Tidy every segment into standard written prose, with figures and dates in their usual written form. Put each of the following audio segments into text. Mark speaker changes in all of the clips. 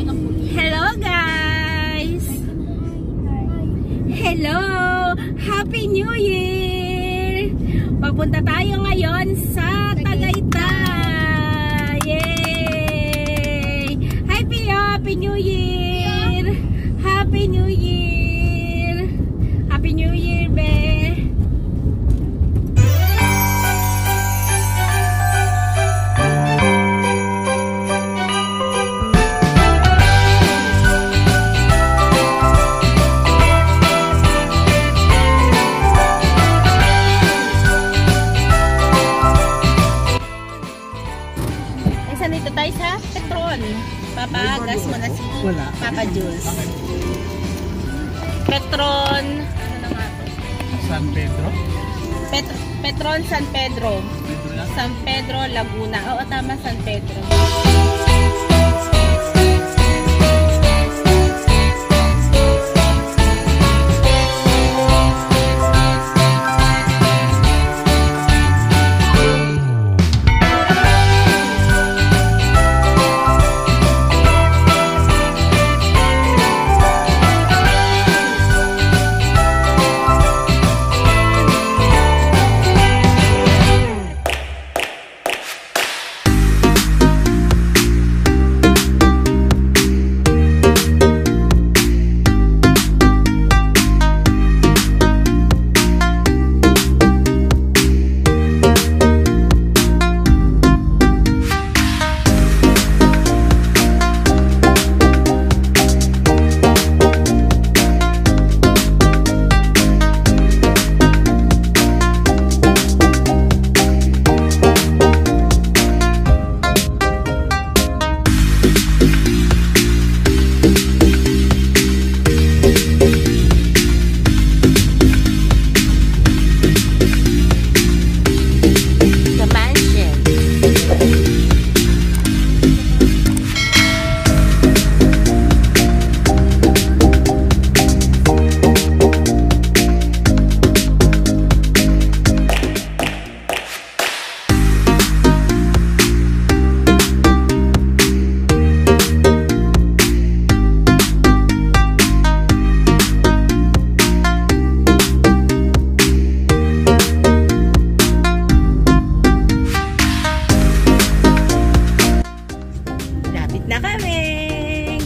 Speaker 1: Hello guys! Hello! Happy New Year! Papunta tayo ngayon sa Tagaytay! Yay! Hi Pia! Happy New Year! Happy New Year! Happy New Year, be! Nandito tayo sa Petron. Papagas mo na si Papa Jules. Petron. Ano nga to?
Speaker 2: San Pedro?
Speaker 1: Petron San Pedro. San Pedro, Laguna. Oo, tama, San Pedro.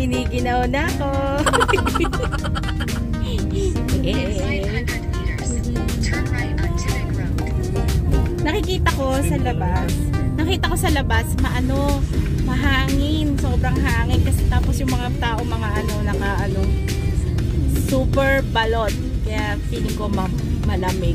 Speaker 1: Giniginaw na ako. Nakikita ko sa labas, mahangin, sobrang hangin kasi tapos yung mga tao, super balot. Kaya feeling ko malamig.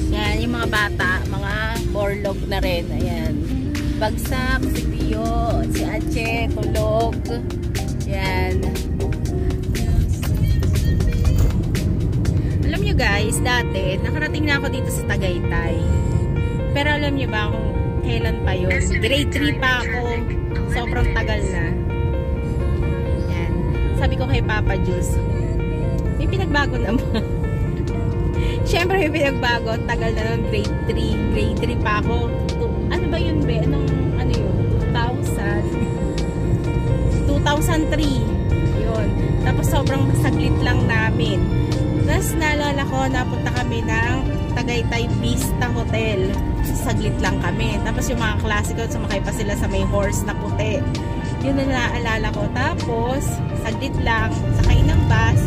Speaker 1: Yan, yung mga bata, mga borlog na rin. Ayan. Bagsak, si Pio, si Ache, tulog. Yan. Alam nyo guys, dati, nakarating na ako dito sa Tagaytay. Pero alam nyo ba kung kailan pa yun? Grade 3 pa ako. Sobrang tagal na. Yan. Sabi ko kay Papa Jules, may pinagbago naman. Siyempre may pinagbago. Tagal na nun, grade 3. Grade 3 pa ako. Ano ba yun, be? Ano yun? 2003. Yun. Tapos sobrang saglit lang namin. Tapos naalala ko, napunta kami ng Tagaytay Vista Hotel. Saglit lang kami. Tapos yung mga klase ko, sumakay pa sila sa may horse na puti. Yun na naalala ko. Tapos, saglit lang, sakay ng bus.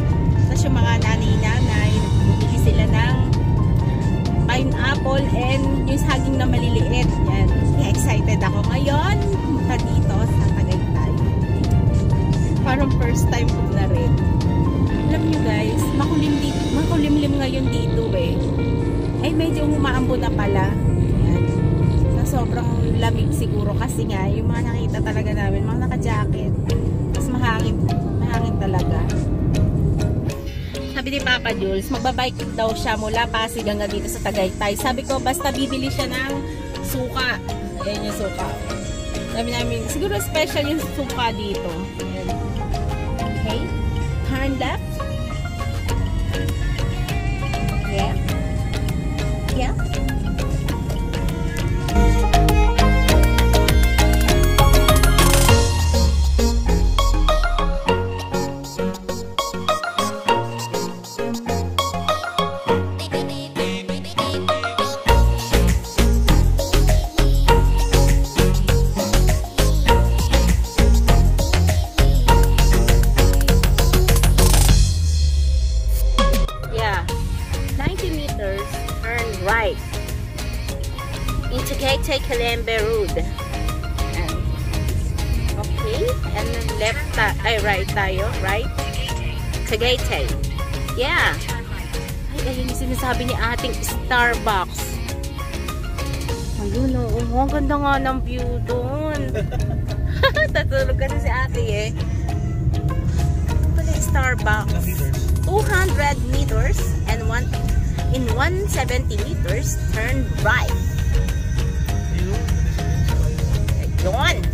Speaker 1: Tapos yung mga nanay-nanay, bumili sila ng pineapple and yung saging na maliliit. Yan. Kaya excited ako ngayon punta dito sa Tagaytay. Parang first time ko na rin. Alam nyo guys, makulimlim ngayon dito eh. Ay medyo umaambo na pala. Yan. So, sobrang lamig siguro kasi nga yung mga nakita talaga namin, mga naka-jacket. Tapos mahangin talaga. Sabi ni Papa Jules, magbabike daw siya mula Pasig hanggang dito sa Tagaytay. Sabi ko, basta bibili siya ng suka. Ayan yung suka. Sabi namin, siguro special yung suka dito. Ayan. Okay. Turn left. Yeah. Yeah. right tayo, right? Tagaytay. Yeah. Ay, ayun yung sinasabi ni ating Starbucks. Ayun, ang ganda nga ng view doon. Tatulog kasi si ate eh. Pala yung Starbucks. 200 meters and in 170 meters, turn right. Ayun.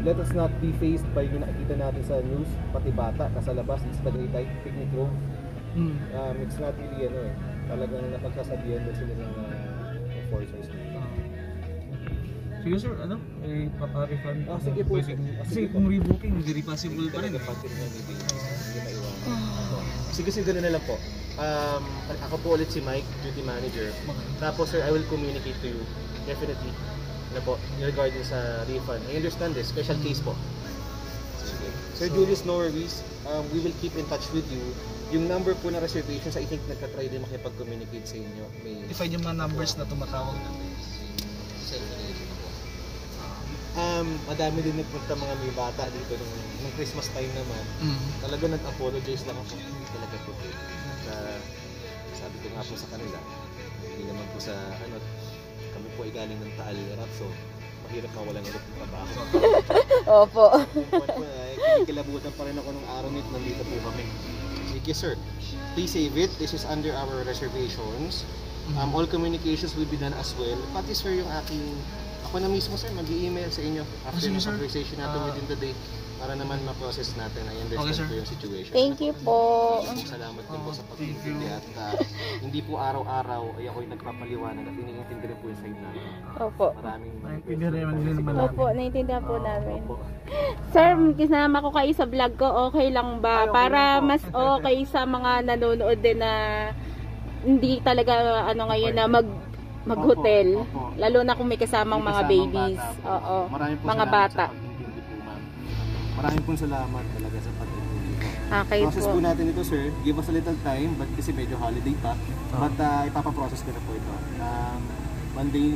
Speaker 2: Let us not be faced by yung nakikita natin sa news, pati bata, nasa labas, is Tagaytay, picnic room. It's not really talagang napagsasabihan doon sila ng enforcers.
Speaker 3: Sige sir, papa-refund.
Speaker 2: Sige po.
Speaker 3: Kasi kung rebooking, hindi possible pa rin.
Speaker 2: Sige, gano'n na lang po. Ako po ulit si Mike, duty manager. Tapos sir, I will communicate to you, definitely. Po, regarding sa refund. I understand this, special case po. Sige. Sir Julius, no worries. We will keep in touch with you. Yung number po na reservations, I think nagka-try din makipag-communicate sa inyo.
Speaker 3: I-find yung mga numbers na tumatawag natin.
Speaker 2: Madami din nagpunta mga may bata dito nung Christmas time naman. Talaga nag-apologize lang ako. Hindi talaga po. Sabi ko nga po sa kanila, hindi naman po sa kami po ay galing ng Taal Rap, so mahirap mawalan ulit ng trabaho.
Speaker 1: Opo.
Speaker 2: Kilabutan pa rin ako nung araw nito, nandito po kami. Sige sir, please save it. This is under our reservations. All communications will be done as well. Pati sir yung ako na mismo sir, mag-i-email sa inyo after the conversation natin within the day para naman ma-process natin. I understand po yung situation.
Speaker 1: Thank you po.
Speaker 2: Salamat din po sa pag-intindi at hindi po araw-araw ay ako'y nagpapaliwanag at iniintindi rin po yung side natin.
Speaker 1: Opo.
Speaker 2: Maraming
Speaker 1: Opo, naiintindihan po namin. Sir, kasama ko kayo sa vlog ko, okay lang ba? Para mas okay sa mga nanonood din na hindi talaga ngayon na mag-hotel. Lalo na kung may kasamang mga babies. Oo. Mga bata.
Speaker 2: Maraming pong salamat talaga sa pag-intindi ko.
Speaker 1: Okay
Speaker 2: Process po natin ito sir. Give us a little time but kasi medyo holiday pa. But ipapaprocess ko na po ito. Monday.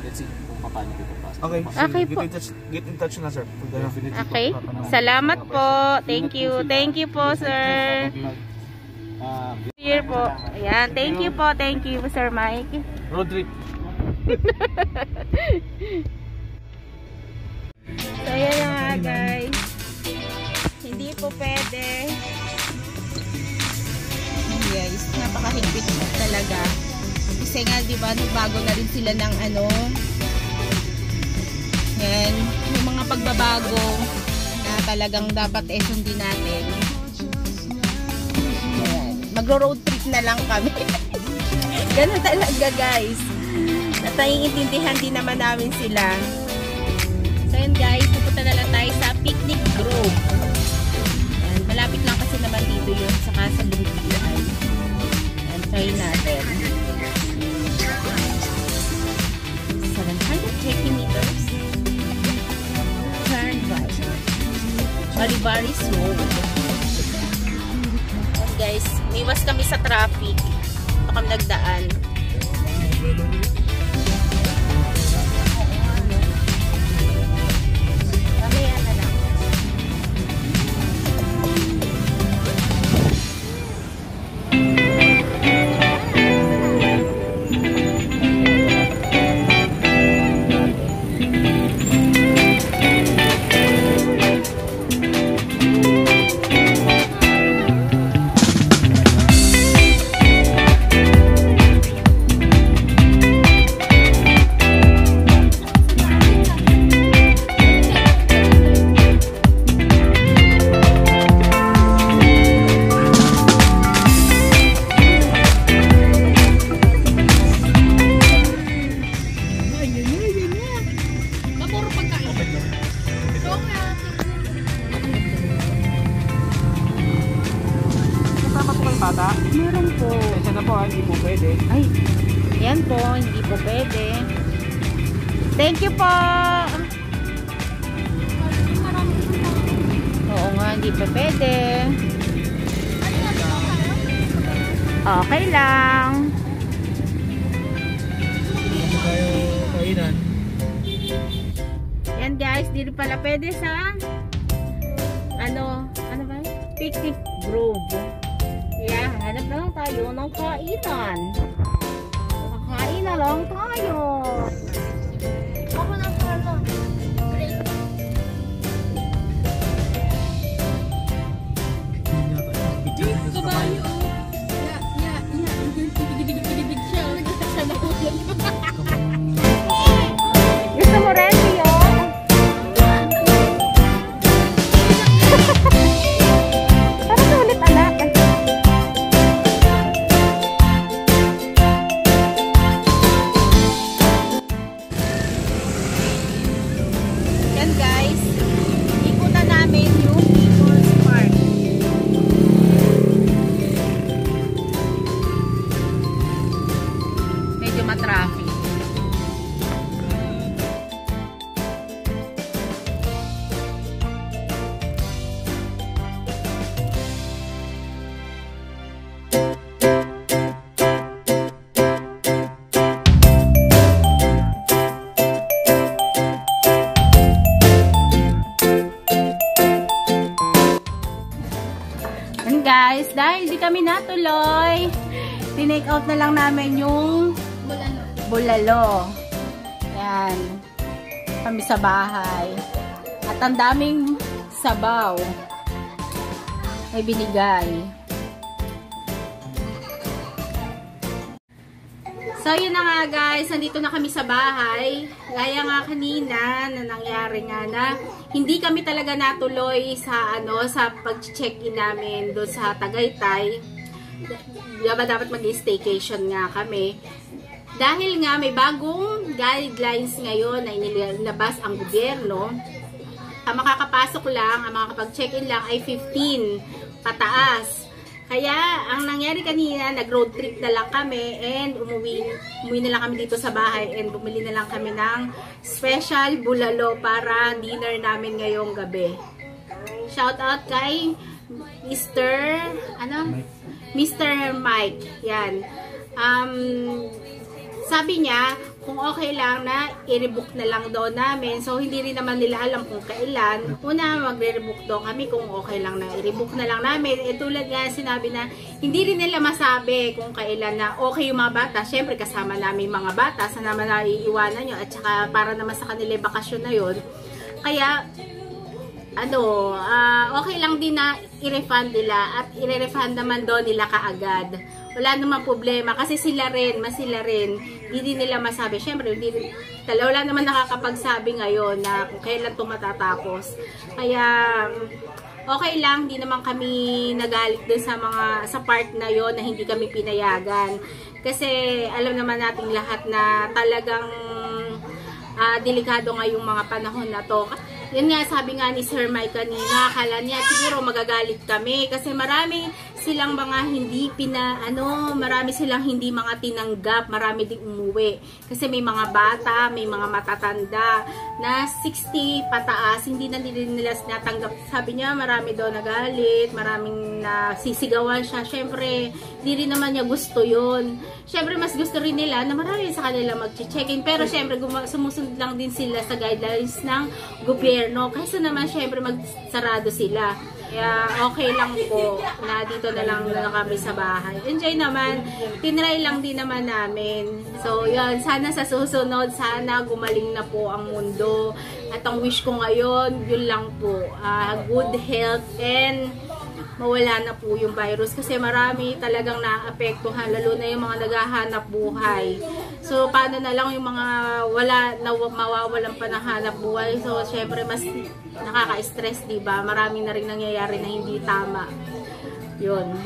Speaker 2: Let's see kung paano ito process.
Speaker 3: Okay
Speaker 1: po.
Speaker 3: Get in touch na sir.
Speaker 1: Okay. Salamat po. Thank you. Thank you po sir. Here po. Ayan. Thank you po. Thank you Sir Mike.
Speaker 3: Road trip.
Speaker 1: So ayan na nga guys. Hindi po pwede. Guys, napakahigpit talaga. Kasi nga diba, bago na rin sila ng yan, yung mga pagbabago na talagang dapat sundin natin. Ayan, magro-road trip na lang kami. Ganun talaga guys. At naiintindihan din naman namin sila. So yun guys, pupunta na lang tayo sa Picnic Grove. Ayan, malapit lang kasi naman dito yun, saka sa Lumpian. Ayan, try natin. 730 meters. Turn right. Balibaris Road. Ayan guys, miwas kami sa traffic. Ito kami nagdaan.
Speaker 3: bata?
Speaker 1: Meron po.
Speaker 3: Kasi na po, hindi po pwede.
Speaker 1: Ay, yan po, hindi po pwede. Thank you po. Oo nga, hindi po pwede. Okay lang.
Speaker 3: Ano tayo kainan?
Speaker 1: Yan guys, dito pala pwede sa ano ba? Picnic grove. Yeah, hanap na lang tayo ng kainan. Kakain na lang tayo. Ako na pala. Kabayo. Gusto mo rin yun? Parang sulit anak. Yan guys, ikutan namin yung People's Park. Medyo matraffic. And guys, dahil di kami natuloy, tinake out na lang namin yung bulalo. Yan. Kami sa bahay. At ang daming sabaw ay binigay. So, yun na nga guys. Nandito na kami sa bahay. Gaya nga kanina na nangyari nga na hindi kami talaga natuloy sa sa pag-check-in namin doon sa Tagaytay. Dapat mag-staycation nga kami. Dahil nga may bagong guidelines ngayon na inilabas ang gobyerno. Ang makakapasok lang, ang makakapag-check-in lang ay 15 pataas. Kaya, ang nangyari kanina, nag-road trip na lang kami and umuwi na lang kami dito sa bahay and bumili na lang kami ng special bulalo para dinner namin ngayong gabi. Shout out kay Mr. Mike. Yan. Sabi niya, kung okay lang na i-rebook na lang daw namin. So, hindi rin naman nila alam kung kailan. Una, magre-rebook daw kami kung okay lang na i-rebook na lang namin. Tulad nga, sinabi na, hindi rin nila masabi kung kailan na okay yung mga bata. Siyempre, kasama namin mga bata. Sana naman na iiwanan nyo. At saka, para naman sa kanila bakasyon na yon. Kaya, okay lang din na i-refund nila. At i-refund naman doon nila kaagad. Wala namang problema kasi sila rin. Hindi nila masabi. Syempre, wala naman nakakapagsabi ngayon na kung kailan ito matatapos. Kaya, okay lang. Hindi naman kami nagalit din sa part na yon na hindi kami pinayagan. Kasi, alam naman nating lahat na talagang delikado nga yung mga panahon na to. Yan nga, sabi nga ni Sir Mike kanina, akala niya siguro magagalit kami kasi marami silang mga marami silang hindi mga tinanggap, marami ding umuwi. Kasi may mga bata, may mga matatanda na 60 pataas, hindi na nila natanggap. Sabi niya, marami daw nagalit, maraming nasisigawan siya. Syempre, hindi rin naman niya gusto yun. Syempre, mas gusto rin nila na marami sa kanila mag-check-in. Pero syempre, sumusunod lang din sila sa guidelines ng gobyerno. Kaysa naman, syempre, magsarado sila. Kaya okay lang po na dito na lang kami sa bahay. Enjoy naman. Tinry lang din naman namin. So, yun. Sana sa susunod, sana gumaling na po ang mundo. At ang wish ko ngayon, yun lang po. Good health and mawala na po yung virus. Kasi marami talagang naapektuhan. Lalo na yung mga naghahanap buhay. So, paano na lang yung mga mawawalan pa ng hanap buhay. So, syempre, mas nakaka-stress, diba? Marami na rin nangyayari na hindi tama. Yun.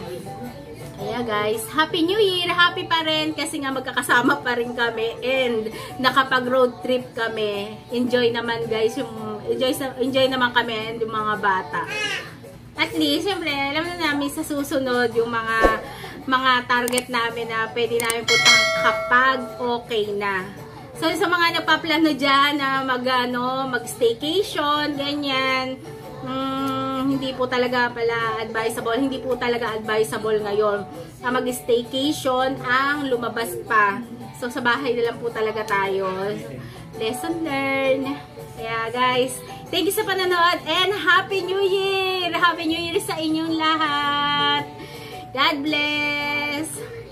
Speaker 1: Kaya guys, Happy New Year! Happy pa rin kasi nga magkakasama pa rin kami and nakapag-road trip kami. Enjoy naman guys, enjoy naman kami and yung mga bata. At least, syempre, alam na namin sa susunod yung mga target namin na pwede namin puntahan kapag okay na. So, sa mga nagpaplano dyan na mag-staycation, ganyan, hindi po talaga pala advisable, hindi po talaga advisable ngayon na mag-staycation ang lumabas pa. So, sa bahay na lang po talaga tayo. Lesson learned. Kaya guys, thank you sa panonood and Happy New Year! Happy New Year sa inyong lahat! God bless!